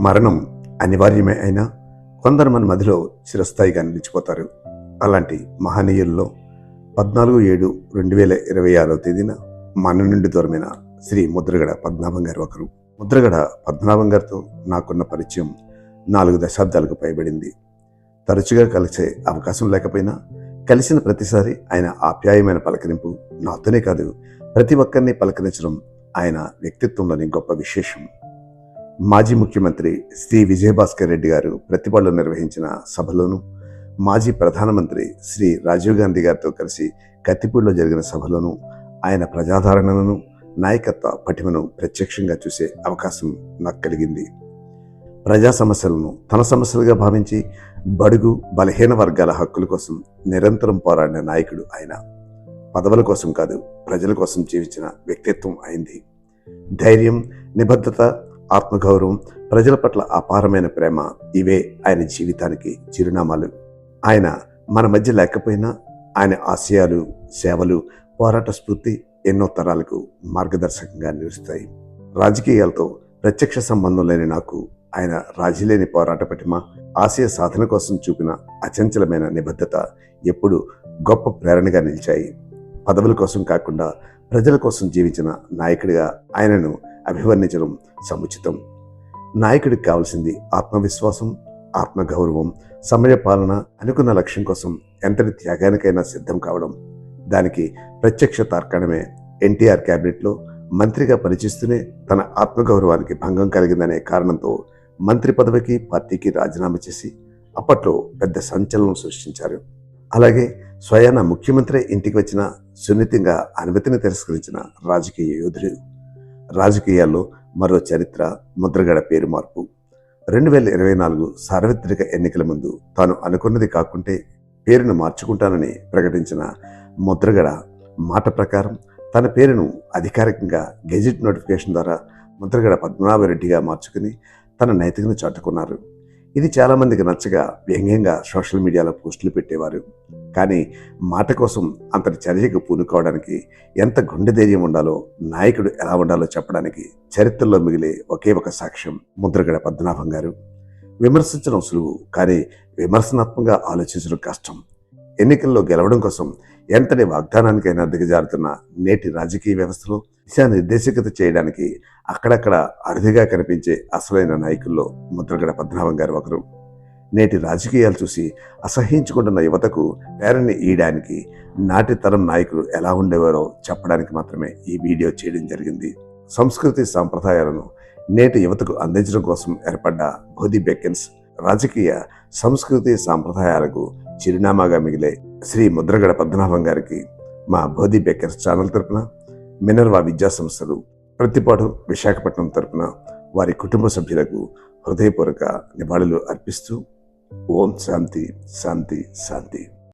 మరణం అనివార్యమే అయినా కొందరు మన మధ్యలో చిరస్థాయిగా నిలిచిపోతారు. అలాంటి మహనీయుల్లో 14/7/2026 తేదీన మన నుండి దూరమైన శ్రీ ముద్రగడ పద్మనాభం గారు ఒకరు. ముద్రగడ పద్మనాభం గారితో నాకున్న పరిచయం 4 దశాబ్దాలకు పైబడింది. తరచుగా కలిసే అవకాశం లేకపోయినా కలిసిన ప్రతిసారి ఆయన ఆప్యాయమైన పలకరింపు నాతోనే కాదు, ప్రతి ఒక్కరిని పలకరించడం ఆయన వ్యక్తిత్వంలోని గొప్ప విశేషం. మాజీ ముఖ్యమంత్రి శ్రీ విజయభాస్కర్ రెడ్డి గారు ప్రతిభలో నిర్వహించిన సభలోనూ, మాజీ ప్రధానమంత్రి శ్రీ రాజీవ్ గాంధీ గారితో కలిసి కత్తిపూడిలో జరిగిన సభలోనూ ఆయన ప్రజాదరణను, నాయకత్వ పటిమను ప్రత్యక్షంగా చూసే అవకాశం నాకు కలిగింది. ప్రజా సమస్యలను తన సమస్యలుగా భావించి బడుగు బలహీన వర్గాల హక్కుల కోసం నిరంతరం పోరాడిన నాయకుడు ఆయన. పదవుల కోసం కాదు, ప్రజల కోసం జీవించిన వ్యక్తిత్వం అయింది. ధైర్యం, నిబద్ధత, ఆత్మగౌరవం, ప్రజల పట్ల అపారమైన ప్రేమ, ఇవే ఆయన జీవితానికి చిరునామాలు. ఆయన మన మధ్య లేకపోయినా ఆయన ఆశయాలు, సేవలు, పోరాట స్ఫూర్తి ఎన్నో తరాలకు మార్గదర్శకంగా నిలుస్తాయి. రాజకీయాలతో ప్రత్యక్ష సంబంధం లేని నాకు ఆయన రాజీలేని పోరాట పటిమ, ఆశయ సాధన కోసం చూపిన అచంచలమైన నిబద్ధత ఎప్పుడు గొప్ప ప్రేరణగా నిలిచాయి. పదవుల కోసం కాకుండా ప్రజల కోసం జీవించిన నాయకుడిగా ఆయనను అభివర్ణించడం సముచితం. నాయకుడికి కావాల్సింది ఆత్మవిశ్వాసం, ఆత్మగౌరవం, సమయపాలన, అనుకున్న లక్ష్యం కోసం ఎంతటి త్యాగానికైనా సిద్ధం కావడం. దానికి ప్రత్యక్ష తార్కాణమే ఎన్టీఆర్ క్యాబినెట్లో మంత్రిగా పనిచేస్తూనే తన ఆత్మగౌరవానికి భంగం కలిగిందనే కారణంతో మంత్రి పదవికి, పార్టీకి రాజీనామా చేసి అప్పట్లో పెద్ద సంచలనం సృష్టించారు. అలాగే స్వయాన ముఖ్యమంత్రి ఇంటికి వచ్చిన సున్నితంగా అనుమతిని తిరస్కరించిన రాజకీయ యోధుడు. రాజకీయాల్లో మరో చరిత్ర ముద్రగడ పేరు మార్పు. 2024 సార్వత్రిక ఎన్నికల ముందు తాను అనుకున్నది కాకుంటే పేరును మార్చుకుంటానని ప్రకటించిన ముద్రగడ మాట ప్రకారం తన పేరును అధికారికంగా గెజిట్ నోటిఫికేషన్ ద్వారా ముద్రగడ పద్మనాభరెడ్డిగా మార్చుకుని తన నైతికను చాటుకున్నారు. ఇది చాలామందికి నచ్చగా వ్యంగ్యంగా సోషల్ మీడియాలో పోస్టులు పెట్టేవారు. కానీ మాట కోసం అంతటి చర్యకు పూనుకోవడానికి ఎంత గుండె ధైర్యం ఉండాలో, నాయకుడు ఎలా ఉండాలో చెప్పడానికి చరిత్రలో మిగిలే ఒకే ఒక సాక్ష్యం ముద్రగడ పద్మనాభం గారు. విమర్శించడం సులువు, కానీ విమర్శనాత్మకంగా ఆలోచించడం కష్టం. ఎన్నికల్లో గెలవడం కోసం ఎంతటి వాగ్దానానికైనా దిగజారుతున్న నేటి రాజకీయ వ్యవస్థలో దిశానిర్దేశకత చేయడానికి అక్కడక్కడ అరుదుగా కనిపించే అసలైన నాయకుల్లో ముద్రగడ పద్మనాభం గారు ఒకరు. నేటి రాజకీయాలు చూసి అసహ్యించుకుంటున్న యువతకు ప్రేరణని ఇయ్యడానికి, నాటి తరం నాయకులు ఎలా ఉండేవారో చెప్పడానికి మాత్రమే ఈ వీడియో చేయడం జరిగింది. సంస్కృతి సాంప్రదాయాలను నేటి యువతకు అందించడం కోసం ఏర్పడ్డ బోధి బెకెన్స్ రాజకీయ సంస్కృతి సాంప్రదాయాలకు చిరునామాగా మిగిలే శ్రీ ముద్రగడ పద్మనాభం గారికి మా బోధి బేకర్స్ ఛానల్ తరపున, మినర్వా విద్యా సంస్థలు ప్రతిపాడు విశాఖపట్నం తరపున వారి కుటుంబ సభ్యులకు హృదయపూర్వక నివాళులు అర్పిస్తూ ఓం శాంతి శాంతి శాంతి.